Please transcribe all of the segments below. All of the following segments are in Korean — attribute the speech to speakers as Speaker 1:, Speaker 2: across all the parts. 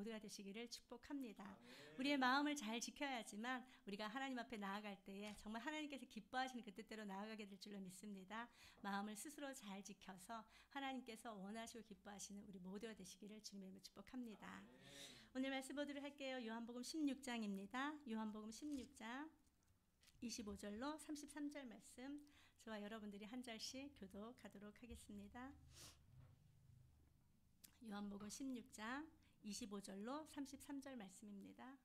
Speaker 1: 모두가 되시기를 축복합니다. 우리의 마음을 잘 지켜야지만 우리가 하나님 앞에 나아갈 때에 정말 하나님께서 기뻐하시는 그 뜻대로 나아가게 될 줄로 믿습니다. 마음을 스스로 잘 지켜서 하나님께서 원하시고 기뻐하시는 우리 모두가 되시기를 주님의 이름으로 축복합니다. 오늘 말씀 보도록 할게요. 요한복음 16장입니다. 요한복음 16장 25절로 33절 말씀, 저와 여러분들이 한 절씩 교독하도록 하겠습니다. 요한복음 16장 25절로 33절 말씀입니다.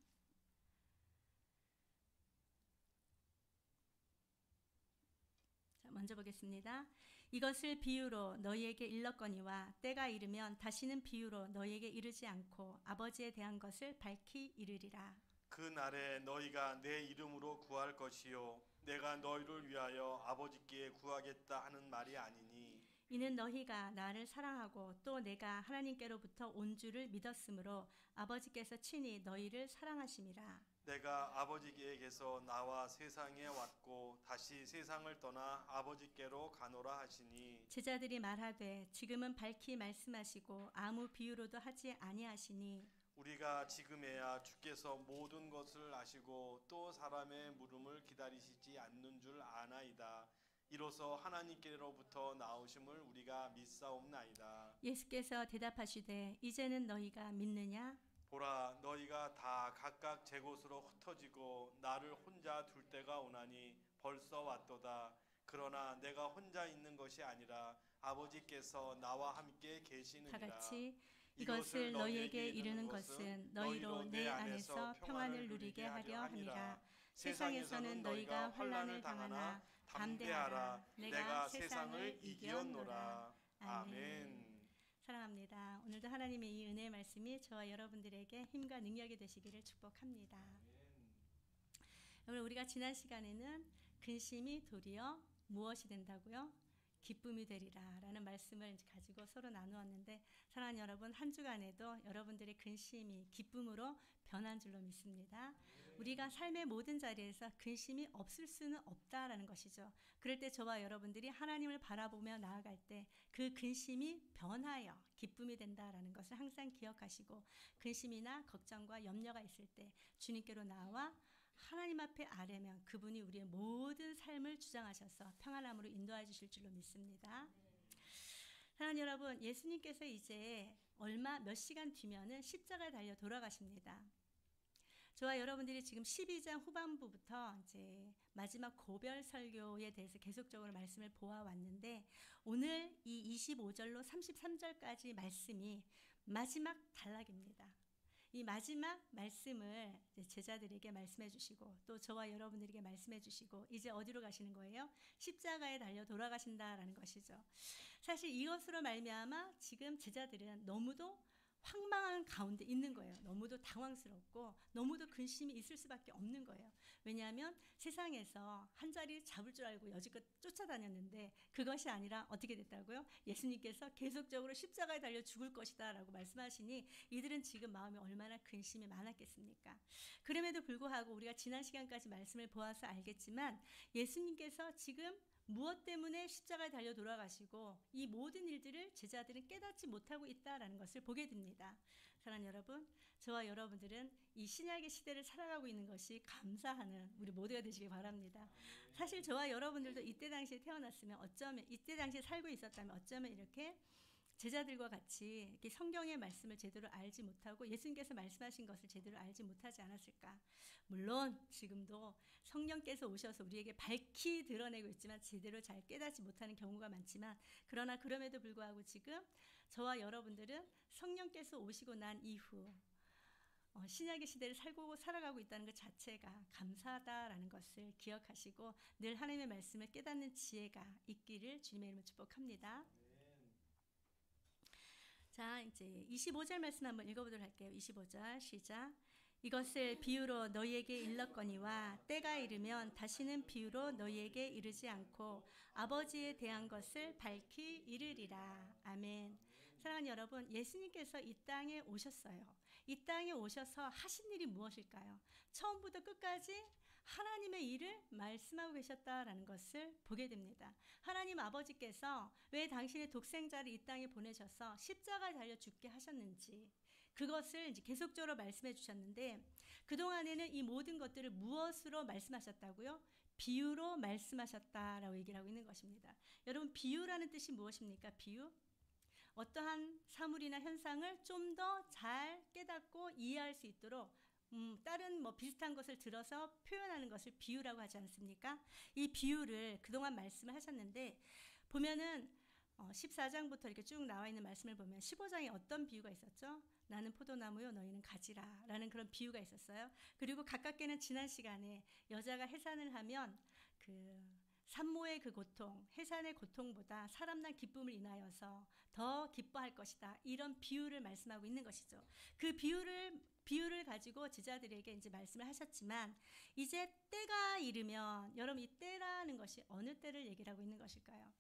Speaker 1: 자, 먼저 보겠습니다. 이것을 비유로 너희에게 일렀거니와 때가 이르면 다시는 비유로 너희에게 이르지 않고 아버지에 대한 것을 밝히 이르리라.
Speaker 2: 그 날에 너희가 내 이름으로 구할 것이요 내가 너희를 위하여 아버지께 구하겠다 하는 말이 아니니
Speaker 1: 이는 너희가 나를 사랑하고 또 내가 하나님께로부터 온 줄을 믿었으므로 아버지께서 친히 너희를 사랑하심이라.
Speaker 2: 내가 아버지께서 나와 세상에 왔고 다시 세상을 떠나 아버지께로 가노라 하시니
Speaker 1: 제자들이 말하되 지금은 밝히 말씀하시고 아무 비유로도 하지 아니하시니
Speaker 2: 우리가 지금에야 주께서 모든 것을 아시고 또 사람의 물음을 기다리시지 않는 줄 아나이다. 이로써 하나님께로부터 나오심을 우리가 믿사옵나이다.
Speaker 1: 예수께서 대답하시되 이제는 너희가 믿느냐?
Speaker 2: 보라, 너희가 다 각각 제 곳으로 흩어지고 나를 혼자 둘 때가 오나니 벌써 왔도다. 그러나 내가 혼자 있는 것이 아니라 아버지께서 나와 함께 계시느니라.
Speaker 1: 다 같이 이것을 너희에게 이르는 것은 너희로 내 안에서 평안을 누리게 하려 함이라. 세상에서는 너희가 환난을 당하나 담대하라. 내가 세상을 이기었노라. 아멘. 사랑합니다. 오늘도 하나님의 이 은혜의 말씀이 저와 여러분들에게 힘과 능력이 되시기를 축복합니다. 여러분, 우리가 지난 시간에는 근심이 도리어 무엇이 된다고요? 기쁨이 되리라 라는 말씀을 가지고 서로 나누었는데, 사랑하는 여러분, 한 주간에도 여러분들의 근심이 기쁨으로 변한 줄로 믿습니다. 우리가 삶의 모든 자리에서 근심이 없을 수는 없다라는 것이죠. 그럴 때 저와 여러분들이 하나님을 바라보며 나아갈 때 그 근심이 변하여 기쁨이 된다라는 것을 항상 기억하시고, 근심이나 걱정과 염려가 있을 때 주님께로 나와 하나님 앞에 아뢰면 그분이 우리의 모든 삶을 주장하셔서 평안함으로 인도해 주실 줄로 믿습니다. 사랑하는 여러분, 예수님께서 이제 몇 시간 뒤면은 십자가에 달려 돌아가십니다. 저와 여러분들이 지금 12장 후반부부터 이제 마지막 고별 설교에 대해서 계속적으로 말씀을 보아왔는데, 오늘 이 25절로 33절까지 말씀이 마지막 단락입니다. 이 마지막 말씀을 제자들에게 말씀해 주시고 또 저와 여러분들에게 말씀해 주시고 이제 어디로 가시는 거예요? 십자가에 달려 돌아가신다라는 것이죠. 사실 이것으로 말미암아 지금 제자들은 너무도 황망한 가운데 있는 거예요. 너무도 당황스럽고 너무도 근심이 있을 수밖에 없는 거예요. 왜냐하면 세상에서 한 자리 잡을 줄 알고 여지껏 쫓아다녔는데 그것이 아니라 어떻게 됐다고요? 예수님께서 계속적으로 십자가에 달려 죽을 것이다 라고 말씀하시니 이들은 지금 마음에 얼마나 근심이 많았겠습니까? 그럼에도 불구하고 우리가 지난 시간까지 말씀을 보아서 알겠지만 예수님께서 지금 무엇 때문에 십자가에 달려 돌아가시고 이 모든 일들을 제자들은 깨닫지 못하고 있다라는 것을 보게 됩니다. 사랑하는 여러분, 저와 여러분들은 이 신약의 시대를 살아가고 있는 것이 감사하는 우리 모두가 되시기 바랍니다. 사실 저와 여러분들도 이때 당시에 태어났으면 어쩌면, 이때 당시에 살고 있었다면 어쩌면 이렇게 제자들과 같이 이렇게 성경의 말씀을 제대로 알지 못하고 예수님께서 말씀하신 것을 제대로 알지 못하지 않았을까. 물론 지금도 성령께서 오셔서 우리에게 밝히 드러내고 있지만 제대로 잘 깨닫지 못하는 경우가 많지만, 그러나 그럼에도 불구하고 지금 저와 여러분들은 성령께서 오시고 난 이후 신약의 시대를 살아가고 있다는 것 자체가 감사하다라는 것을 기억하시고 늘 하나님의 말씀을 깨닫는 지혜가 있기를 주님의 이름으로 축복합니다. 자, 이제 25절 말씀 한번 읽어보도록 할게요. 25절 시작. 이것을 비유로 너희에게 일렀거니와 때가 이르면 다시는 비유로 너희에게 이르지 않고 아버지에 대한 것을 밝히 이르리라. 아멘. 사랑하는 여러분, 예수님께서 이 땅에 오셨어요. 이 땅에 오셔서 하신 일이 무엇일까요? 처음부터 끝까지 하나님의 일을 말씀하고 계셨다라는 것을 보게 됩니다. 하나님 아버지께서 왜 당신의 독생자를 이 땅에 보내셔서 십자가에 달려 죽게 하셨는지, 그것을 이제 계속적으로 말씀해 주셨는데 그동안에는 이 모든 것들을 무엇으로 말씀하셨다고요? 비유로 말씀하셨다라고 얘기를 하고 있는 것입니다. 여러분, 비유라는 뜻이 무엇입니까? 비유? 어떠한 사물이나 현상을 좀 더 잘 깨닫고 이해할 수 있도록 다른 비슷한 것을 들어서 표현하는 것을 비유라고 하지 않습니까? 이 비유를 그동안 말씀을 하셨는데 보면은 14장부터 이렇게 쭉 나와 있는 말씀을 보면 15장에 어떤 비유가 있었죠? 나는 포도나무요 너희는 가지라 라는 그런 비유가 있었어요. 그리고 가깝게는 지난 시간에 여자가 해산을 하면 그 산모의 그 고통, 해산의 고통보다 사람난 기쁨을 인하여서 더 기뻐할 것이다. 이런 비유를 말씀하고 있는 것이죠. 그 비유를 가지고 제자들에게 이제 말씀을 하셨지만 이제 때가 이르면 여러분 이 때라는 것이 어느 때를 얘기를 하고 있는 것일까요?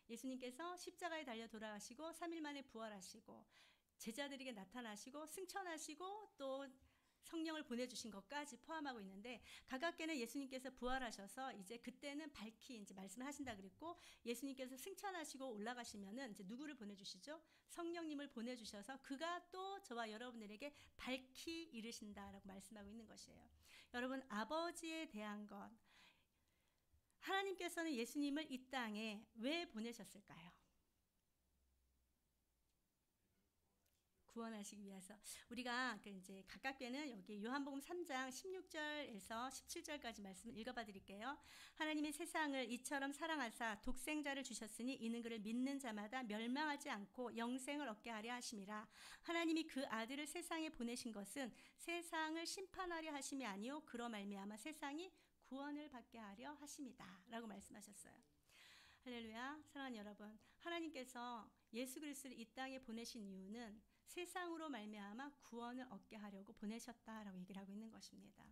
Speaker 1: 예수님께서 십자가에 달려 돌아가시고 3일 만에 부활하시고 제자들에게 나타나시고 승천하시고 또 성령을 보내주신 것까지 포함하고 있는데 가깝게는 예수님께서 부활하셔서 이제 그때는 밝히 이제 말씀을 하신다 그랬고 예수님께서 승천하시고 올라가시면은 이제 누구를 보내주시죠? 성령님을 보내주셔서 그가 또 저와 여러분들에게 밝히 이르신다라고 말씀하고 있는 것이에요. 여러분 아버지에 대한 것 하나님께서는 예수님을 이 땅에 왜 보내셨을까요? 구원하시기 위해서. 우리가 이제 가깝게는 여기 요한복음 3장 16절에서 17절까지 말씀을 읽어봐 드릴게요. 하나님이 세상을 이처럼 사랑하사 독생자를 주셨으니 이는 그를 믿는 자마다 멸망하지 않고 영생을 얻게 하려 하심이라. 하나님이 그 아들을 세상에 보내신 것은 세상을 심판하려 하심이 아니요 그로 말미암아 세상이 구원을 받게 하려 하심이다 라고 말씀하셨어요. 할렐루야. 사랑하는 여러분, 하나님께서 예수 그리스도를 이 땅에 보내신 이유는 세상으로 말미암아 구원을 얻게 하려고 보내셨다라고 얘기를 하고 있는 것입니다.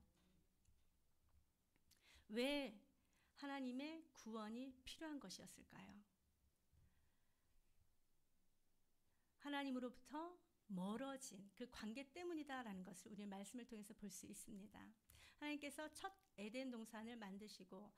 Speaker 1: 왜 하나님의 구원이 필요한 것이었을까요? 하나님으로부터 멀어진 그 관계 때문이다라는 것을 우리 말씀을 통해서 볼 수 있습니다. 하나님께서 첫 에덴 동산을 만드시고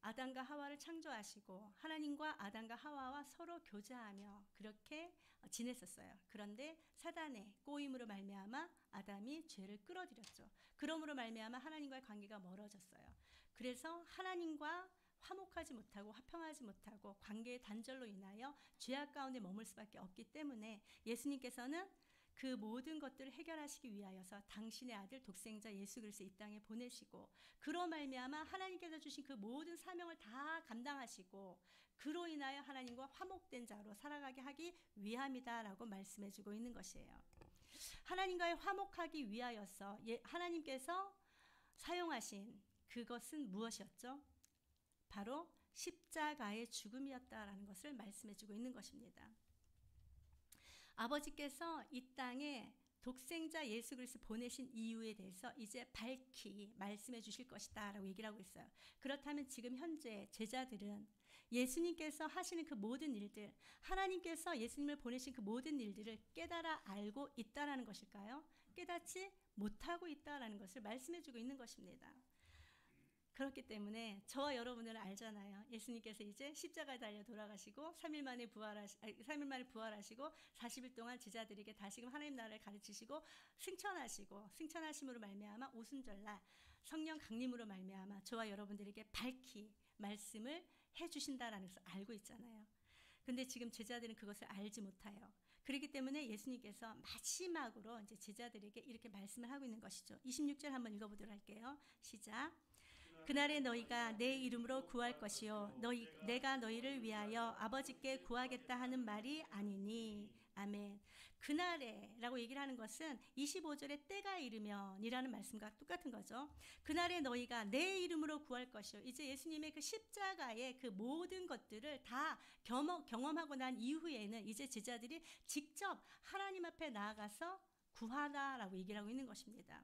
Speaker 1: 아담과 하와를 창조하시고 하나님과 아담과 하와와 서로 교제하며 그렇게 지냈었어요. 그런데 사단의 꼬임으로 말미암아 아담이 죄를 끌어들였죠. 그러므로 말미암아 하나님과의 관계가 멀어졌어요. 그래서 하나님과 화목하지 못하고 화평하지 못하고 관계의 단절로 인하여 죄악 가운데 머물 수밖에 없기 때문에 예수님께서는 그 모든 것들을 해결하시기 위하여서 당신의 아들 독생자 예수 그리스도 이 땅에 보내시고 그로 말미암아 하나님께서 주신 그 모든 사명을 다 감당하시고 그로 인하여 하나님과 화목된 자로 살아가게 하기 위함이다라고 말씀해주고 있는 것이에요. 하나님과의 화목하기 위하여서 하나님께서 사용하신 그것은 무엇이었죠? 바로 십자가의 죽음이었다라는 것을 말씀해주고 있는 것입니다. 아버지께서 이 땅에 독생자 예수 그리스도 보내신 이유에 대해서 이제 밝히 말씀해 주실 것이다 라고 얘기를 하고 있어요. 그렇다면 지금 현재 제자들은 예수님께서 하시는 그 모든 일들, 하나님께서 예수님을 보내신 그 모든 일들을 깨달아 알고 있다라는 것일까요? 깨닫지 못하고 있다라는 것을 말씀해 주고 있는 것입니다. 그렇기 때문에 저와 여러분들은 알잖아요. 예수님께서 이제 십자가에 달려 돌아가시고 3일 만에 부활하시고 40일 동안 제자들에게 다시금 하나님 나라를 가르치시고 승천하심으로 말미암아 오순절날 성령 강림으로 말미암아 저와 여러분들에게 밝히 말씀을 해주신다라는 것을 알고 있잖아요. 근데 지금 제자들은 그것을 알지 못해요. 그렇기 때문에 예수님께서 마지막으로 이제 제자들에게 이렇게 말씀을 하고 있는 것이죠. 26절 한번 읽어보도록 할게요. 시작. 그날에 너희가 내 이름으로 구할 것이요 내가 너희를 위하여 아버지께 구하겠다 하는 말이 아니니. 아멘. 그날에 라고 얘기를 하는 것은 25절에 때가 이르면 이라는 말씀과 똑같은 거죠. 그날에 너희가 내 이름으로 구할 것이요. 이제 예수님의 그 십자가의 그 모든 것들을 다 경험하고 난 이후에는 이제 제자들이 직접 하나님 앞에 나아가서 구하다라고 얘기를 하고 있는 것입니다.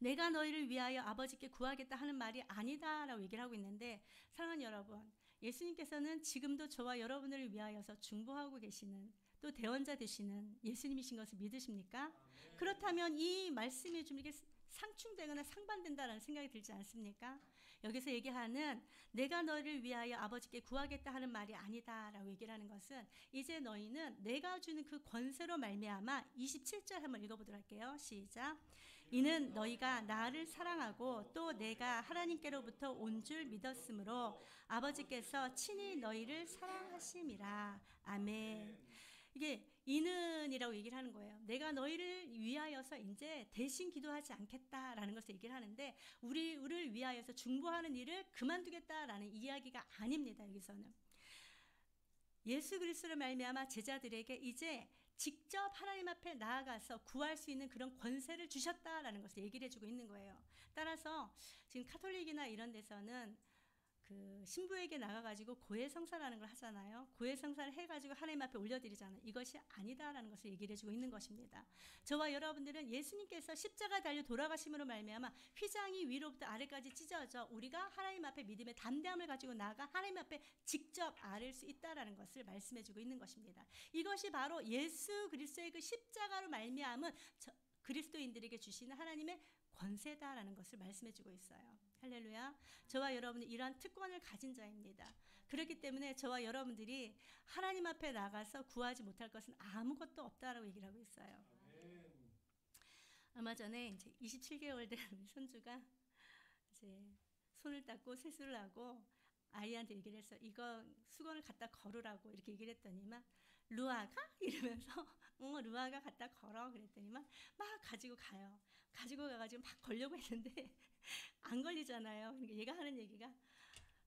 Speaker 1: 내가 너희를 위하여 아버지께 구하겠다 하는 말이 아니다라고 얘기를 하고 있는데 사랑하는 여러분, 예수님께서는 지금도 저와 여러분을 위하여서 중보하고 계시는 또 대언자 되시는 예수님이신 것을 믿으십니까? 아멘. 그렇다면 이 말씀이 좀 이렇게 상충되거나 상반된다라는 생각이 들지 않습니까? 여기서 얘기하는 내가 너를 위하여 아버지께 구하겠다 하는 말이 아니다라고 얘기를 하는 것은 이제 너희는 내가 주는 그 권세로 말미암아 27절 한번 읽어보도록 할게요. 시작. 이는 너희가 나를 사랑하고 또 내가 하나님께로부터 온 줄 믿었으므로 아버지께서 친히 너희를 사랑하심이라. 아멘. 이게 이는이라고 얘기를 하는 거예요. 내가 너희를 위하여서 이제 대신 기도하지 않겠다라는 것을 얘기를 하는데 우리를 위하여서 중보하는 일을 그만두겠다라는 이야기가 아닙니다. 여기서는 예수 그리스도를 말미암아 제자들에게 이제 직접 하나님 앞에 나아가서 구할 수 있는 그런 권세를 주셨다라는 것을 얘기를 해주고 있는 거예요. 따라서 지금 카톨릭이나 이런 데서는 그 신부에게 나가가지고 고해성사라는 걸 하잖아요. 고해성사를 해가지고 하나님 앞에 올려드리잖아요. 이것이 아니다라는 것을 얘기를 해주고 있는 것입니다. 저와 여러분들은 예수님께서 십자가 달려 돌아가심으로 말미암아 휘장이 위로부터 아래까지 찢어져 우리가 하나님 앞에 믿음의 담대함을 가지고 나아가 하나님 앞에 직접 아뢰 수 있다라는 것을 말씀해주고 있는 것입니다. 이것이 바로 예수 그리스도의 그 십자가로 말미암은 그리스도인들에게 주시는 하나님의 권세다라는 것을 말씀해주고 있어요. 할렐루야. 저와 여러분은 이러한 특권을 가진 자입니다. 그렇기 때문에 저와 여러분들이 하나님 앞에 나가서 구하지 못할 것은 아무것도 없다라고 얘기를 하고 있어요. 얼마 전에 이제 27개월 된 우리 손주가 이제 손을 닦고 세수를 하고 아이한테 얘기를 했어. 이거 수건을 갖다 걸으라고 이렇게 얘기를 했더니만 루아가? 이러면서 루아가 갖다 걸어 그랬더니만 막 가지고 가요. 가지고 가가지고 막 걸려고 했는데 안 걸리잖아요. 그러니까 얘가 하는 얘기가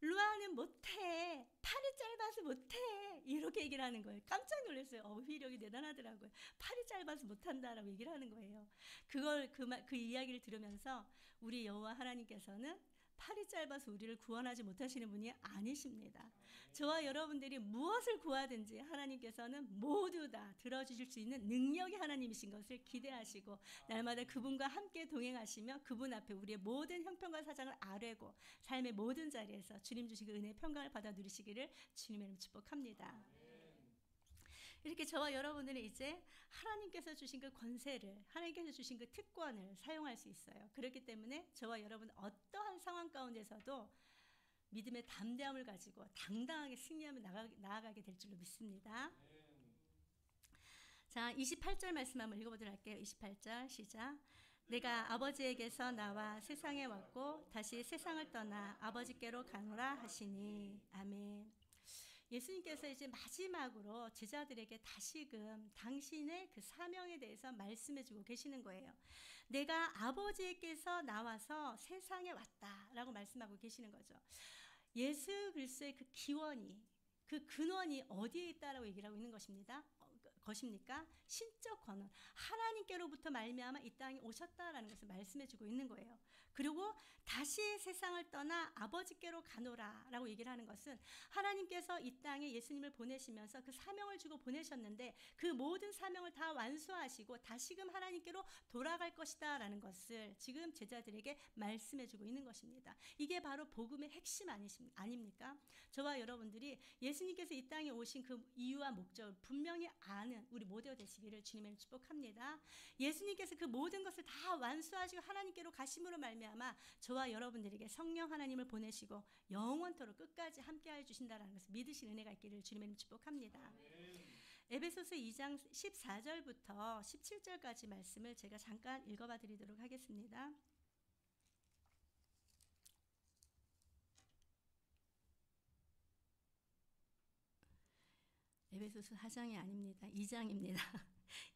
Speaker 1: 루아는 못해. 팔이 짧아서 못해. 이렇게 얘기를 하는 거예요. 깜짝 놀랐어요. 어휘력이 대단하더라고요. 팔이 짧아서 못한다라고 얘기를 하는 거예요. 그 이야기를 들으면서 우리 여호와 하나님께서는 팔이 짧아서 우리를 구원하지 못하시는 분이 아니십니다. 저와 여러분들이 무엇을 구하든지 하나님께서는 모두 다 들어주실 수 있는 능력의 하나님이신 것을 기대하시고 날마다 그분과 함께 동행하시며 그분 앞에 우리의 모든 형편과 사정을 아뢰고 삶의 모든 자리에서 주님 주신 그 은혜의 평강을 받아 누리시기를 주님의 이름으로 축복합니다. 이렇게 저와 여러분들은 이제 하나님께서 주신 그 권세를, 하나님께서 주신 그 특권을 사용할 수 있어요. 그렇기 때문에 저와 여러분은 어떠한 상황 가운데서도 믿음의 담대함을 가지고 당당하게 승리하며 나아가게 될 줄로 믿습니다. 자, 28절 말씀 한번 읽어보도록 할게요. 28절 시작. 내가 아버지에게서 나와 세상에 왔고 다시 세상을 떠나 아버지께로 가노라 하시니. 아멘. 예수님께서 이제 마지막으로 제자들에게 다시금 당신의 그 사명에 대해서 말씀해주고 계시는 거예요. 내가 아버지께서 나와서 세상에 왔다라고 말씀하고 계시는 거죠. 예수 그리스도의 그 기원이, 그 근원이 어디에 있다라고 얘기를 하고 있는 것입니다. 것입니까? 신적 권원, 하나님께로부터 말미암아 이 땅에 오셨다라는 것을 말씀해주고 있는 거예요. 그리고 다시 세상을 떠나 아버지께로 가노라라고 얘기를 하는 것은 하나님께서 이 땅에 예수님을 보내시면서 그 사명을 주고 보내셨는데 그 모든 사명을 다 완수하시고 다시금 하나님께로 돌아갈 것이다라는 것을 지금 제자들에게 말씀해주고 있는 것입니다. 이게 바로 복음의 핵심 아닙니까? 저와 여러분들이 예수님께서 이 땅에 오신 그 이유와 목적을 분명히 아는 우리 모두가 되시기를 주님의 축복합니다. 예수님께서 그 모든 것을 다 완수하시고 하나님께로 가심으로 말미암아 저와 여러분들에게 성령 하나님을 보내시고 영원토록 끝까지 함께하여 주신다라는 것을 믿으시는 은혜가 있기를 주님의 축복합니다. 에베소서 2장 14절부터 17절까지 말씀을 제가 잠깐 읽어봐 드리도록 하겠습니다. 에베소서 4장이 아닙니다. 2장입니다.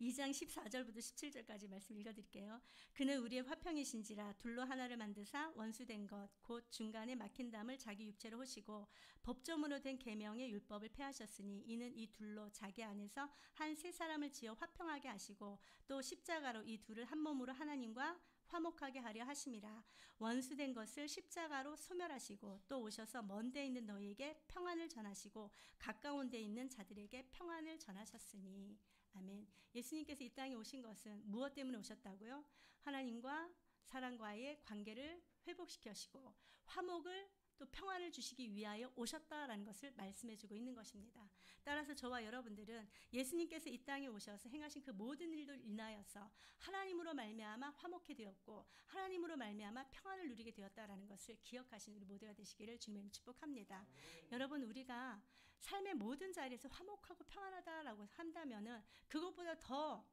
Speaker 1: 2장 14절부터 17절까지 말씀 읽어드릴게요. 그는 우리의 화평이신지라 둘로 하나를 만드사 원수된 것 곧 중간에 막힌 담을 자기 육체로 호시고 법조문으로 된 계명의 율법을 폐하셨으니 이는 이 둘로 자기 안에서 한 세 사람을 지어 화평하게 하시고 또 십자가로 이 둘을 한 몸으로 하나님과 화목하게 하려 하심이라. 원수된 것을 십자가로 소멸하시고 또 오셔서 먼 데 있는 너희에게 평안을 전하시고 가까운 데 있는 자들에게 평안을 전하셨으니. 아멘. 예수님께서 이 땅에 오신 것은 무엇 때문에 오셨다고요? 하나님과 사람과의 관계를 회복시키시고 화목을 또 평안을 주시기 위하여 오셨다라는 것을 말씀해 주고 있는 것입니다. 따라서 저와 여러분들은 예수님께서 이 땅에 오셔서 행하신 그 모든 일들 인하여서 하나님으로 말미암아 화목해 되었고 하나님으로 말미암아 평안을 누리게 되었다라는 것을 기억하시는 우리 모두가 되시기를 주님의 축복합니다. 여러분, 우리가 삶의 모든 자리에서 화목하고 평안하다라고 한다면은 그것보다 더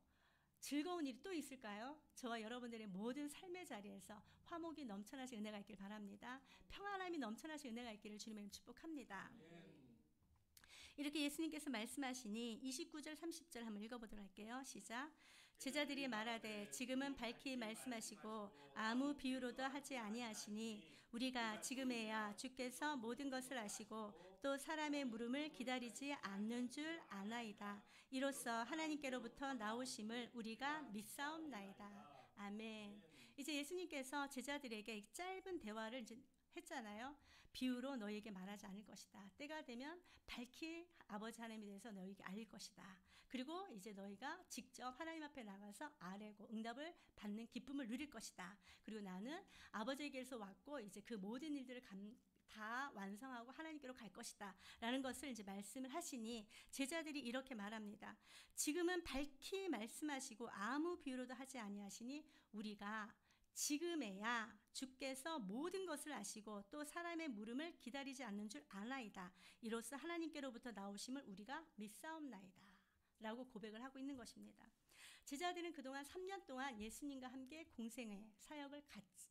Speaker 1: 즐거운 일이 또 있을까요? 저와 여러분들의 모든 삶의 자리에서 화목이 넘쳐나신 은혜가 있길 바랍니다. 평안함이 넘쳐나신 은혜가 있기를 주님의 축복합니다. 이렇게 예수님께서 말씀하시니 29절 30절 한번 읽어보도록 할게요. 시작. 제자들이 말하되 지금은 밝히 말씀하시고 아무 비유로도 하지 아니하시니 우리가 지금에야 주께서 모든 것을 아시고 또 사람의 물음을 기다리지 않는 줄 아나이다. 이로써 하나님께로부터 나오심을 우리가 믿사옵나이다. 아멘. 이제 예수님께서 제자들에게 짧은 대화를 이제 했잖아요. 비유로 너희에게 말하지 않을 것이다. 때가 되면 밝히 아버지 하나님에 대해서 너희에게 알릴 것이다. 그리고 이제 너희가 직접 하나님 앞에 나가서 아뢰고 응답을 받는 기쁨을 누릴 것이다. 그리고 나는 아버지에게서 왔고 이제 그 모든 일들을 다 완성하고 하나님께로 갈 것이다 라는 것을 이제 말씀을 하시니 제자들이 이렇게 말합니다. 지금은 밝히 말씀하시고 아무 비유로도 하지 아니하시니 우리가 지금에야 주께서 모든 것을 아시고 또 사람의 물음을 기다리지 않는 줄 아나이다. 이로써 하나님께로부터 나오심을 우리가 믿사옵나이다 라고 고백을 하고 있는 것입니다. 제자들은 그동안 3년 동안 예수님과 함께 공생애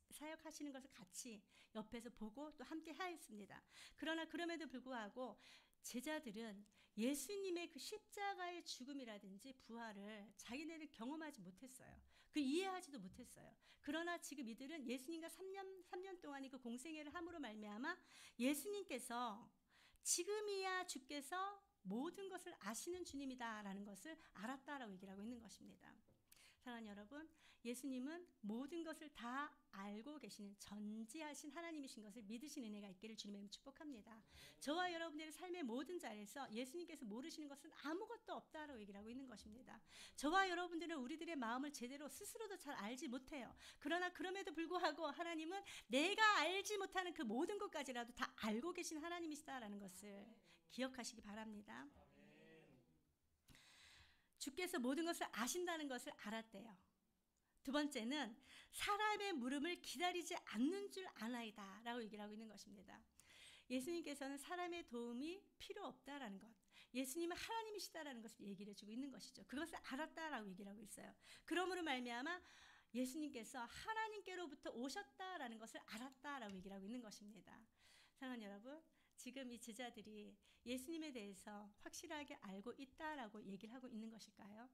Speaker 1: 사역하시는 것을 같이 옆에서 보고 또 함께 하였습니다. 그러나 그럼에도 불구하고 제자들은 예수님의 그 십자가의 죽음이라든지 부활을 자기네들 경험하지 못했어요. 그 이해하지도 못했어요. 그러나 지금 이들은 예수님과 3년 동안의 그 공생애를 함으로 말미암아 예수님께서 지금이야 주께서 모든 것을 아시는 주님이다라는 것을 알았다라고 얘기를 하고 있는 것입니다. 사랑하는 여러분, 예수님은 모든 것을 다 알고 계시는 전지하신 하나님이신 것을 믿으시는 은혜가 있기를 주님의 축복합니다. 저와 여러분들의 삶의 모든 자리에서 예수님께서 모르시는 것은 아무것도 없다라고 얘기를 하고 있는 것입니다. 저와 여러분들은 우리들의 마음을 제대로 스스로도 잘 알지 못해요. 그러나 그럼에도 불구하고 하나님은 내가 알지 못하는 그 모든 것까지라도 다 알고 계신 하나님이시다라는 것을 기억하시기 바랍니다. 주께서 모든 것을 아신다는 것을 알았대요. 두 번째는 사람의 물음을 기다리지 않는 줄 아나이다 라고 얘기를 하고 있는 것입니다. 예수님께서는 사람의 도움이 필요 없다라는 것, 예수님은 하나님이시다라는 것을 얘기를 해주고 있는 것이죠. 그것을 알았다라고 얘기를 하고 있어요. 그러므로 말미암아 예수님께서 하나님께로부터 오셨다라는 것을 알았다라고 얘기를 하고 있는 것입니다. 사랑하는 여러분, 지금 이 제자들이 예수님에 대해서 확실하게 알고 있다라고 얘기를 하고 있는 것일까요?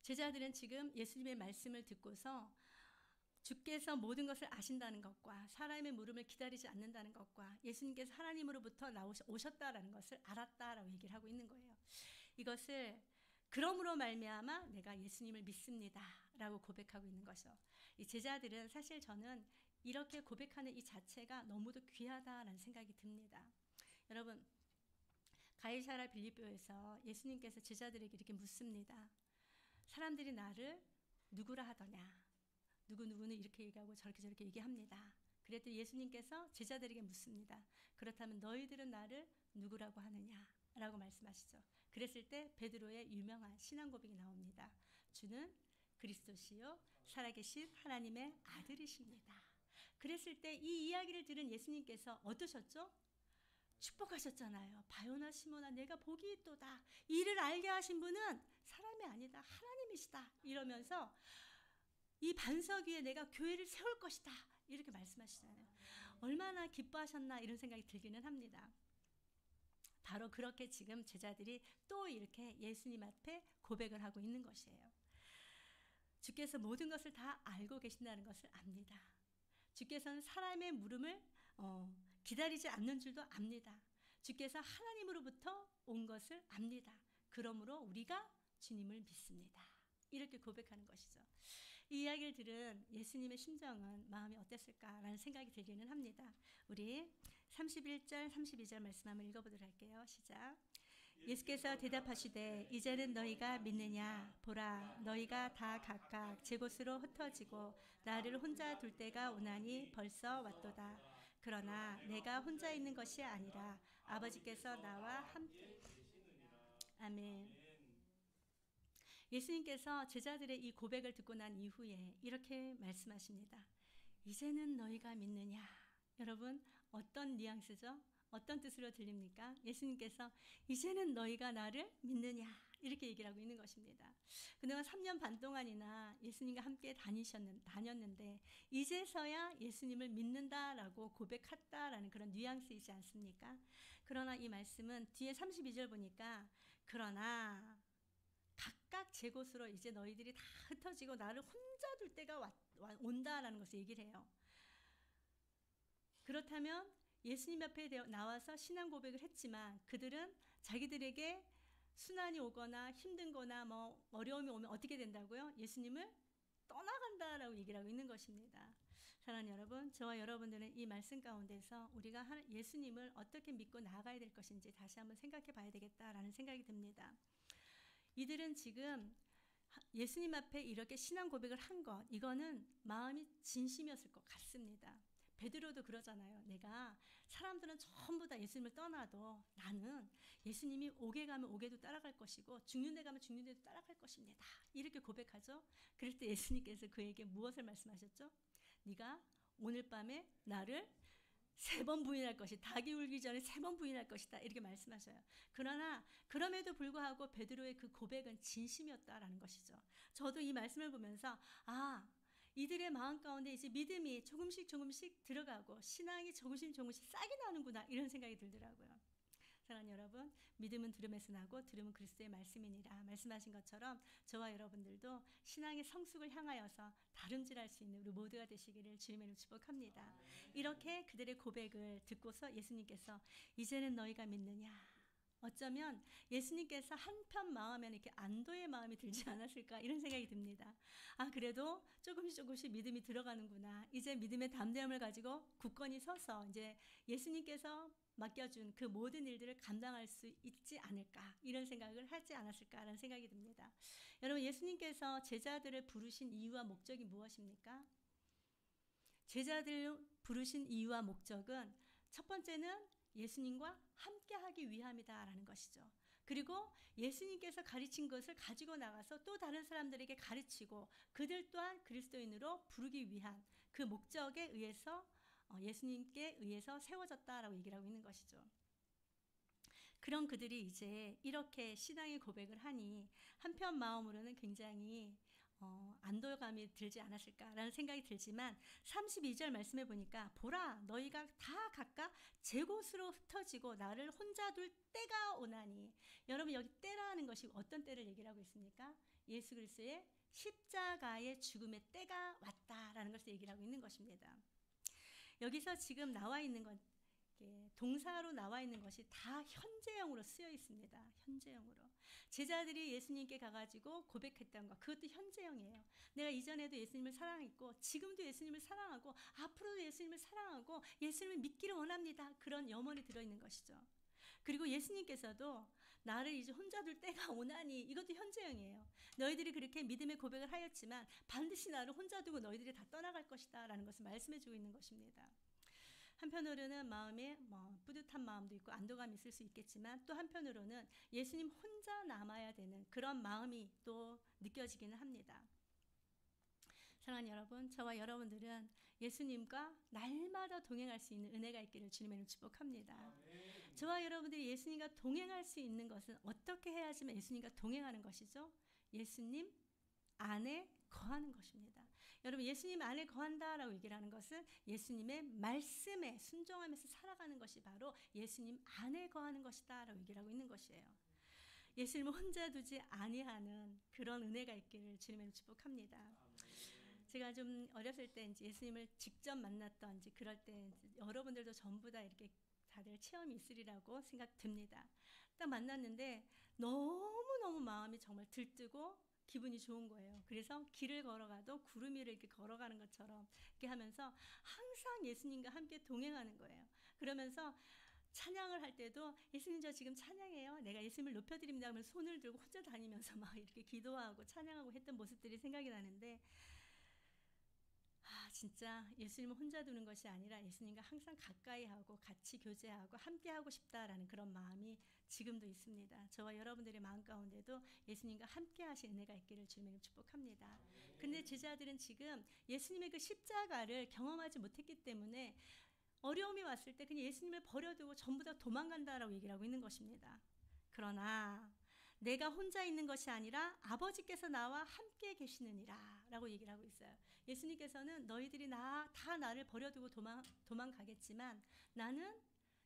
Speaker 1: 제자들은 지금 예수님의 말씀을 듣고서 주께서 모든 것을 아신다는 것과 사람의 물음을 기다리지 않는다는 것과 예수님께서 하나님으로부터 오셨다라는 것을 알았다라고 얘기를 하고 있는 거예요. 이것을 그러므로 말미암아 내가 예수님을 믿습니다라고 고백하고 있는 것이죠. 이 제자들은 사실 저는 이렇게 고백하는 이 자체가 너무도 귀하다라는 생각이 듭니다. 여러분, 가이사랴 빌립보에서 예수님께서 제자들에게 이렇게 묻습니다. 사람들이 나를 누구라 하더냐? 누구누구는 이렇게 얘기하고 저렇게 얘기합니다. 그랬더니 예수님께서 제자들에게 묻습니다. 그렇다면 너희들은 나를 누구라고 하느냐? 라고 말씀하시죠. 그랬을 때 베드로의 유명한 신앙 고백이 나옵니다. 주는 그리스도시요 살아계신 하나님의 아들이십니다. 그랬을 때 이 이야기를 들은 예수님께서 어떠셨죠? 축복하셨잖아요. 바요나 시몬아 내가 복이 있도다. 이를 알게 하신 분은 사람이 아니다. 하나님이시다. 이러면서 이 반석 위에 내가 교회를 세울 것이다. 이렇게 말씀하시잖아요. 얼마나 기뻐하셨나 이런 생각이 들기는 합니다. 바로 그렇게 지금 제자들이 또 이렇게 예수님 앞에 고백을 하고 있는 것이에요. 주께서 모든 것을 다 알고 계신다는 것을 압니다. 주께서는 사람의 물음을 기다리지 않는 줄도 압니다. 주께서 하나님으로부터 온 것을 압니다. 그러므로 우리가 주님을 믿습니다. 이렇게 고백하는 것이죠. 이 이야기를 들은 예수님의 심정은 마음이 어땠을까라는 생각이 들기는 합니다. 우리 31절 32절 말씀 한번 읽어보도록 할게요. 시작. 예수께서 대답하시되 이제는 너희가 믿느냐? 보라, 너희가 다 각각 제 곳으로 흩어지고 나를 혼자 둘 때가 오나니 벌써 왔도다. 그러나 내가 혼자 있는 것이 아니라 아버지께서 나와 함께. 아멘. 예수님께서 제자들의 이 고백을 듣고 난 이후에 이렇게 말씀하십니다. 이제는 너희가 믿느냐? 여러분, 어떤 뉘앙스죠? 어떤 뜻으로 들립니까? 예수님께서 이제는 너희가 나를 믿느냐? 이렇게 얘기를 하고 있는 것입니다. 그동안 3년 반 동안이나 예수님과 함께 다녔는데 이제서야 예수님을 믿는다라고 고백했다라는 그런 뉘앙스이지 않습니까? 그러나 이 말씀은 뒤에 32절 보니까 그러나 각각 제 곳으로 이제 너희들이 다 흩어지고 나를 혼자 둘 때가 온다라는 것을 얘기를 해요. 그렇다면 예수님 앞에 나와서 신앙 고백을 했지만 그들은 자기들에게 순환이 오거나 힘든거나 뭐 어려움이 오면 어떻게 된다고요? 예수님을 떠나간다라고 얘기를 하고 있는 것입니다. 사랑하는 여러분, 저와 여러분들은 이 말씀 가운데서 우리가 예수님을 어떻게 믿고 나아가야 될 것인지 다시 한번 생각해 봐야 되겠다라는 생각이 듭니다. 이들은 지금 예수님 앞에 이렇게 신앙 고백을 한 것, 이거는 마음이 진심이었을 것 같습니다. 베드로도 그러잖아요. 내가 사람들은 전부 다 예수님을 떠나도 나는 예수님이 오게 가면 오게도 따라갈 것이고 죽는 데 가면 죽는 데도 따라갈 것입니다. 이렇게 고백하죠. 그럴 때 예수님께서 그에게 무엇을 말씀하셨죠? 네가 오늘 밤에 나를 3번 부인할 것이다. 닭이 울기 전에 3번 부인할 것이다. 이렇게 말씀하셔요. 그러나 그럼에도 불구하고 베드로의 그 고백은 진심이었다라는 것이죠. 저도 이 말씀을 보면서 이들의 마음 가운데 이제 믿음이 조금씩 들어가고 신앙이 조금씩 싹이 나는구나 이런 생각이 들더라고요. 사랑하는 여러분, 믿음은 들음에서 나고 들음은 그리스도의 말씀이니라 말씀하신 것처럼 저와 여러분들도 신앙의 성숙을 향하여서 다름질할 수 있는 우리 모두가 되시기를 주님의 이름으로 축복합니다. 이렇게 그들의 고백을 듣고서 예수님께서 이제는 너희가 믿느냐? 어쩌면 예수님께서 한편 마음에는 이렇게 안도의 마음이 들지 않았을까 이런 생각이 듭니다. 그래도 조금씩 믿음이 들어가는구나. 이제 믿음의 담대함을 가지고 굳건히 서서 이제 예수님께서 맡겨준 그 모든 일들을 감당할 수 있지 않을까 이런 생각을 하지 않았을까라는 생각이 듭니다. 여러분, 예수님께서 제자들을 부르신 이유와 목적이 무엇입니까? 제자들을 부르신 이유와 목적은 첫 번째는 예수님과 함께하기 위함이다라는 것이죠. 그리고 예수님께서 가르친 것을 가지고 나가서 또 다른 사람들에게 가르치고 그들 또한 그리스도인으로 부르기 위한 그 목적에 의해서 예수님께 의해서 세워졌다라고 얘기를 하고 있는 것이죠. 그런 그들이 이제 이렇게 신앙의 고백을 하니 한편 마음으로는 굉장히 안도감이 들지 않았을까라는 생각이 들지만 32절 말씀해 보니까 보라, 너희가 다 각각 제 곳으로 흩어지고 나를 혼자 둘 때가 오나니. 여러분, 여기 때라는 것이 어떤 때를 얘기를 하고 있습니까? 예수 그리스도의 십자가의 죽음의 때가 왔다라는 것을 얘기를 하고 있는 것입니다. 여기서 지금 나와 있는 건 동사로 나와 있는 것이 다 현재형으로 쓰여 있습니다. 현재형으로. 제자들이 예수님께 가가지고 고백했던 것, 그것도 현재형이에요. 내가 이전에도 예수님을 사랑했고 지금도 예수님을 사랑하고 앞으로도 예수님을 사랑하고 예수님을 믿기를 원합니다. 그런 염원이 들어있는 것이죠. 그리고 예수님께서도 나를 이제 혼자 둘 때가 오나니, 이것도 현재형이에요. 너희들이 그렇게 믿음의 고백을 하였지만 반드시 나를 혼자 두고 너희들이 다 떠나갈 것이다 라는 것을 말씀해주고 있는 것입니다. 한편으로는 마음에 뿌듯한 마음도 있고 안도감이 있을 수 있겠지만 또 한편으로는 예수님 혼자 남아야 되는 그런 마음이 또 느껴지기는 합니다. 사랑하는 여러분, 저와 여러분들은 예수님과 날마다 동행할 수 있는 은혜가 있기를 주님의 이름으로 축복합니다. 저와 여러분들이 예수님과 동행할 수 있는 것은 어떻게 해야지만 예수님과 동행하는 것이죠? 예수님 안에 거하는 것입니다. 여러분, 예수님 안에 거한다라고 얘기를 하는 것은 예수님의 말씀에 순종하면서 살아가는 것이 바로 예수님 안에 거하는 것이다 라고 얘기를 하고 있는 것이에요. 예수님을 혼자 두지 아니하는 그런 은혜가 있기를 주님의 축복합니다. 제가 좀 어렸을 때 이제 예수님을 직접 만났던 이제 그럴 때 여러분들도 전부 다 이렇게 다들 체험이 있으리라고 생각됩니다. 딱 만났는데 너무너무 마음이 정말 들뜨고 기분이 좋은 거예요. 그래서 길을 걸어가도 구름 위를 이렇게 걸어가는 것처럼 이렇게 하면서 항상 예수님과 함께 동행하는 거예요. 그러면서 찬양을 할 때도 예수님 저 지금 찬양해요. 내가 예수님을 높여드립니다 하면 손을 들고 혼자 다니면서 막 이렇게 기도하고 찬양하고 했던 모습들이 생각이 나는데 진짜 예수님을 혼자 두는 것이 아니라 예수님과 항상 가까이 하고 같이 교제하고 함께 하고 싶다라는 그런 마음이 지금도 있습니다. 저와 여러분들의 마음 가운데도 예수님과 함께 하신 은혜가 있기를 주님으로 축복합니다. 근데 제자들은 지금 예수님의 그 십자가를 경험하지 못했기 때문에 어려움이 왔을 때 그냥 예수님을 버려두고 전부 다 도망간다라고 얘기를 하고 있는 것입니다. 그러나 내가 혼자 있는 것이 아니라 아버지께서 나와 함께 계시느니라 라고 얘기를 하고 있어요. 예수님께서는 너희들이 다 나를 버려두고 도망가겠지만 나는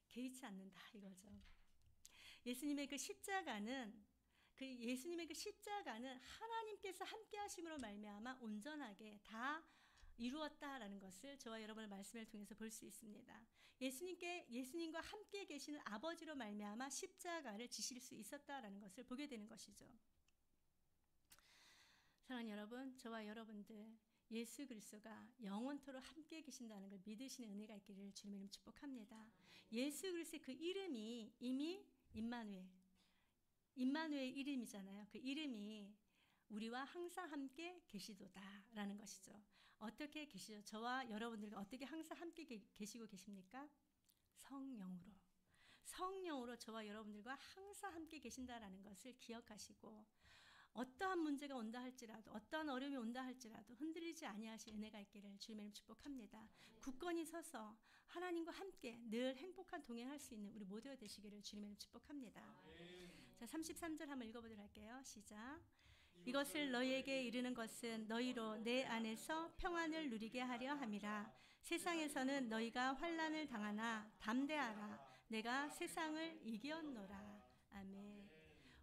Speaker 1: 개의치 않는다 이거죠. 예수님의 그 십자가는 하나님께서 함께 하심으로 말미암아 온전하게 다 이루었다라는 것을 저와 여러분의 말씀을 통해서 볼 수 있습니다. 예수님과 함께 계시는 아버지로 말미암아 십자가를 지실 수 있었다라는 것을 보게 되는 것이죠. 사랑하는 여러분, 저와 여러분들 예수 그리스도가 영원토록 함께 계신다는 걸 믿으시는 은혜가 있기를 주님의 이름 축복합니다. 예수 그리스도의 그 이름이 이미 임마누엘 이름이잖아요. 그 이름이 우리와 항상 함께 계시도다라는 것이죠. 어떻게 계시죠? 저와 여러분들과 어떻게 항상 함께 계시고 계십니까? 성령으로 저와 여러분들과 항상 함께 계신다라는 것을 기억하시고 어떠한 문제가 온다 할지라도 어떠한 어려움이 온다 할지라도 흔들리지 아니하실 은혜가 있기를 주님의 이름 축복합니다. 굳건히 서서 하나님과 함께 늘 행복한 동행할 수 있는 우리 모두가 되시기를 주님의 이름 축복합니다. 자, 33절 한번 읽어보도록 할게요. 시작. 이것을 너희에게 이르는 것은 너희로 내 안에서 평안을 누리게 하려 함이라. 세상에서는 너희가 환난을 당하나 담대하라. 내가 세상을 이겼노라. 아멘.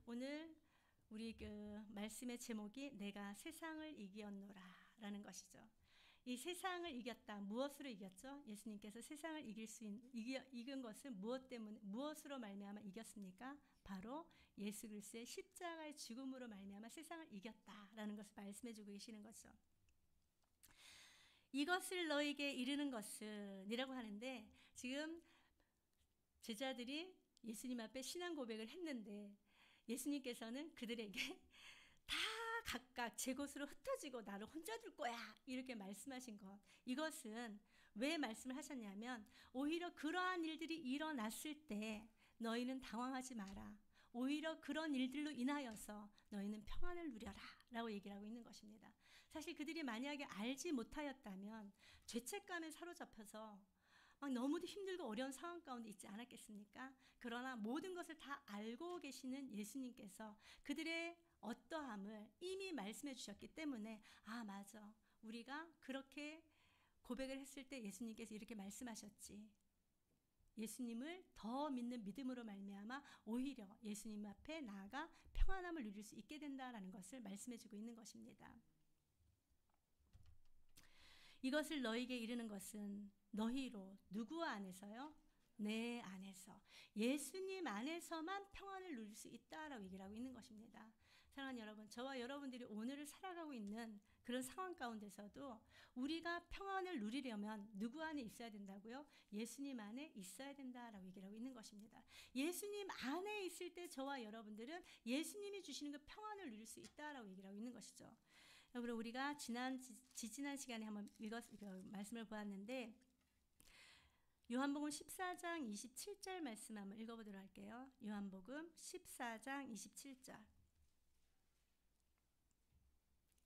Speaker 1: 오늘 우리 그 말씀의 제목이 내가 세상을 이겼노라 라는 것이죠. 이 세상을 이겼다. 무엇으로 이겼죠? 예수님께서 세상을 이긴 것은 무엇으로 말미암아 이겼습니까? 바로 예수 그리스도의 십자가의 죽음으로 말미암아 세상을 이겼다라는 것을 말씀해주고 계시는 거죠. 이것을 너에게 이르는 것은 이라고 하는데 지금 제자들이 예수님 앞에 신앙 고백을 했는데 예수님께서는 그들에게 다 각각 제 곳으로 흩어지고 나를 혼자 둘 거야 이렇게 말씀하신 것, 이것은 왜 말씀을 하셨냐면 오히려 그러한 일들이 일어났을 때 너희는 당황하지 마라. 오히려 그런 일들로 인하여서 너희는 평안을 누려라 라고 얘기를 하고 있는 것입니다. 사실 그들이 만약에 알지 못하였다면 죄책감에 사로잡혀서 막 너무도 힘들고 어려운 상황 가운데 있지 않았겠습니까? 그러나 모든 것을 다 알고 계시는 예수님께서 그들의 어떠함을 이미 말씀해 주셨기 때문에 아 맞아, 우리가 그렇게 고백을 했을 때 예수님께서 이렇게 말씀하셨지. 예수님을 더 믿는 믿음으로 말미암아 오히려 예수님 앞에 나아가 평안함을 누릴 수 있게 된다라는 것을 말씀해 주고 있는 것입니다. 이것을 너희에게 이르는 것은 너희로 누구 안에서요? 내 안에서, 예수님 안에서만 평안을 누릴 수 있다라고 얘기를 하고 있는 것입니다. 사랑하는 여러분, 저와 여러분들이 오늘을 살아가고 있는 그런 상황 가운데서도 우리가 평안을 누리려면 누구 안에 있어야 된다고요? 예수님 안에 있어야 된다라고 얘기를 하고 있는 것입니다. 예수님 안에 있을 때 저와 여러분들은 예수님이 주시는 그 평안을 누릴 수 있다라고 얘기를 하고 있는 것이죠. 여러분, 우리가 지지난 시간에 한번 말씀을 보았는데 요한복음 14장 27절 말씀 한번 읽어보도록 할게요. 요한복음 14장 27절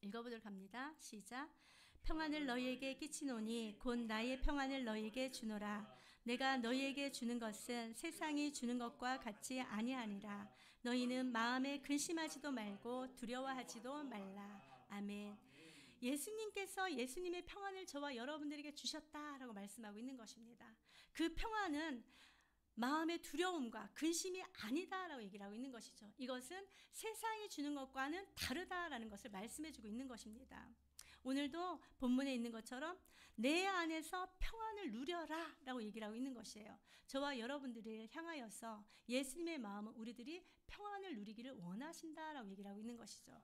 Speaker 1: 읽어보도록 합니다. 시작. 평안을 너희에게 끼치노니 곧 나의 평안을 너희에게 주노라. 내가 너희에게 주는 것은 세상이 주는 것과 같이 아니하니라. 너희는 마음에 근심하지도 말고 두려워하지도 말라. 아멘. 예수님께서 예수님의 평안을 저와 여러분들에게 주셨다라고 말씀하고 있는 것입니다. 그 평안은 마음의 두려움과 근심이 아니다라고 얘기를 하고 있는 것이죠. 이것은 세상이 주는 것과는 다르다라는 것을 말씀해주고 있는 것입니다. 오늘도 본문에 있는 것처럼 내 안에서 평안을 누려라 라고 얘기를 하고 있는 것이에요. 저와 여러분들을 향하여서 예수님의 마음은 우리들이 평안을 누리기를 원하신다라고 얘기를 하고 있는 것이죠.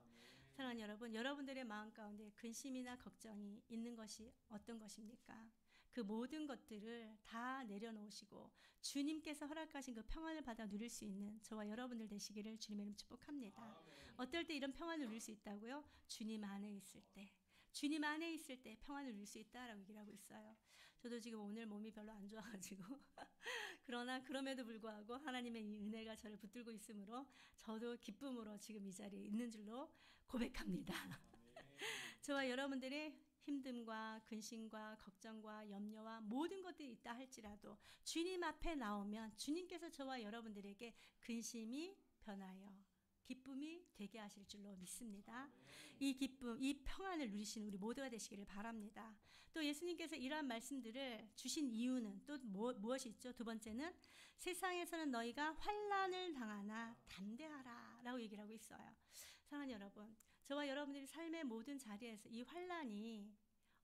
Speaker 1: 사랑하는 여러분, 여러분들의 마음 가운데 근심이나 걱정이 있는 것이 어떤 것입니까? 그 모든 것들을 다 내려놓으시고 주님께서 허락하신 그 평안을 받아 누릴 수 있는 저와 여러분들 되시기를 주님의 이름 축복합니다. 어떨 때 이런 평안을 누릴 수 있다고요? 주님 안에 있을 때. 주님 안에 있을 때 평안을 누릴 수 있다라고 얘기를 하고 있어요. 저도 지금 오늘 몸이 별로 안 좋아가지고 그러나 그럼에도 불구하고 하나님의 이 은혜가 저를 붙들고 있으므로 저도 기쁨으로 지금 이 자리에 있는 줄로 고백합니다. 저와 여러분들의 힘듦과 근심과 걱정과 염려와 모든 것들이 있다 할지라도 주님 앞에 나오면 주님께서 저와 여러분들에게 근심이 변하여 기쁨이 되게 하실 줄로 믿습니다. 이 기쁨, 이 평안을 누리시는 우리 모두가 되시기를 바랍니다. 또 예수님께서 이러한 말씀들을 주신 이유는 또 무엇이 있죠? 두 번째는 세상에서는 너희가 환난을 당하나 담대하라 라고 얘기를 하고 있어요. 사랑하는 여러분, 저와 여러분들이 삶의 모든 자리에서 이 환난이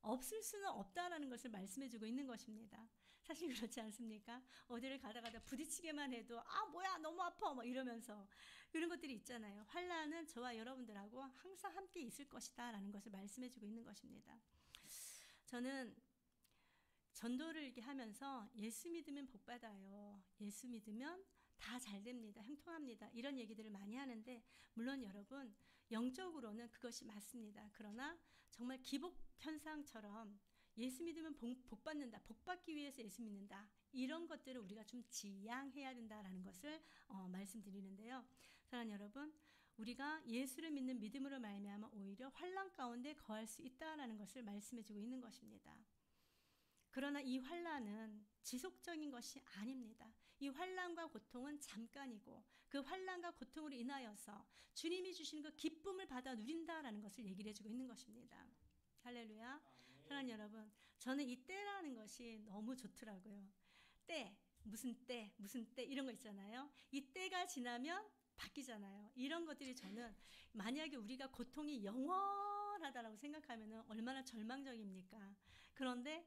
Speaker 1: 없을 수는 없다라는 것을 말씀해주고 있는 것입니다. 사실 그렇지 않습니까? 어디를 가다가다 부딪히게만 해도 뭐야 너무 아파 뭐 이러면서 이런 것들이 있잖아요. 환난은 저와 여러분들하고 항상 함께 있을 것이다 라는 것을 말씀해주고 있는 것입니다. 저는 전도를 이렇게 하면서 예수 믿으면 복 받아요. 예수 믿으면 다 잘 됩니다. 형통합니다. 이런 얘기들을 많이 하는데 물론 여러분 영적으로는 그것이 맞습니다. 그러나 정말 기복 현상처럼 예수 믿으면 복 받는다. 복 받기 위해서 예수 믿는다. 이런 것들을 우리가 좀 지양해야 된다라는 것을 말씀드리는데요. 사랑하는 여러분, 우리가 예수를 믿는 믿음으로 말미암아 오히려 환난 가운데 거할 수 있다라는 것을 말씀해주고 있는 것입니다. 그러나 이 환난은 지속적인 것이 아닙니다. 이 환난과 고통은 잠깐이고 그 환난과 고통으로 인하여서 주님이 주시는 그 기쁨을 받아 누린다라는 것을 얘기를 해주고 있는 것입니다. 할렐루야. 사랑하는 여러분, 저는 이 때라는 것이 너무 좋더라고요. 때, 무슨 때 이런 거 있잖아요. 이 때가 지나면 바뀌잖아요. 이런 것들이 저는 만약에 우리가 고통이 영원하다라고 생각하면 얼마나 절망적입니까? 그런데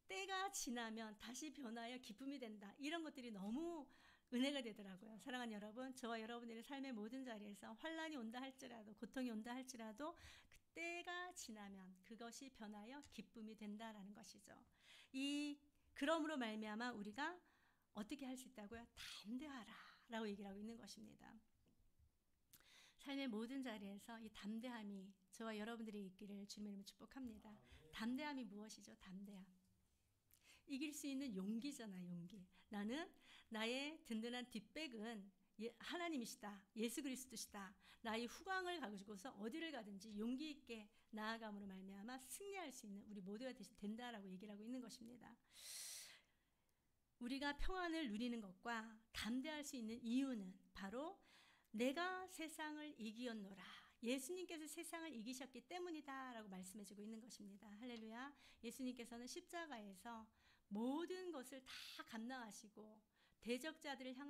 Speaker 1: 때가 지나면 다시 변하여 기쁨이 된다. 이런 것들이 너무 은혜가 되더라고요. 사랑하는 여러분, 저와 여러분들의 삶의 모든 자리에서 환난이 온다 할지라도 고통이 온다 할지라도 그 때가 지나면 그것이 변하여 기쁨이 된다라는 것이죠. 그러므로 말미암아 우리가 어떻게 할 수 있다고요? 담대하라 라고 얘기를 하고 있는 것입니다. 삶의 모든 자리에서 이 담대함이 저와 여러분들이 있기를 주님의 이름으로 축복합니다. 담대함이 무엇이죠? 담대함. 이길 수 있는 용기잖아요. 용기. 나는 나의 든든한 뒷백은 하나님이시다. 예수 그리스도시다. 나의 후광을 가지고서 어디를 가든지 용기 있게 나아감으로 말미암아 승리할 수 있는 우리 모두가 된다라고 얘기를 하고 있는 것입니다. 우리가 평안을 누리는 것과 담대할 수 있는 이유는 바로 내가 세상을 이기었노라. 예수님께서 세상을 이기셨기 때문이다 라고 말씀해주고 있는 것입니다. 할렐루야. 예수님께서는 십자가에서 모든 것을 다 감당하시고 대적자들을 향한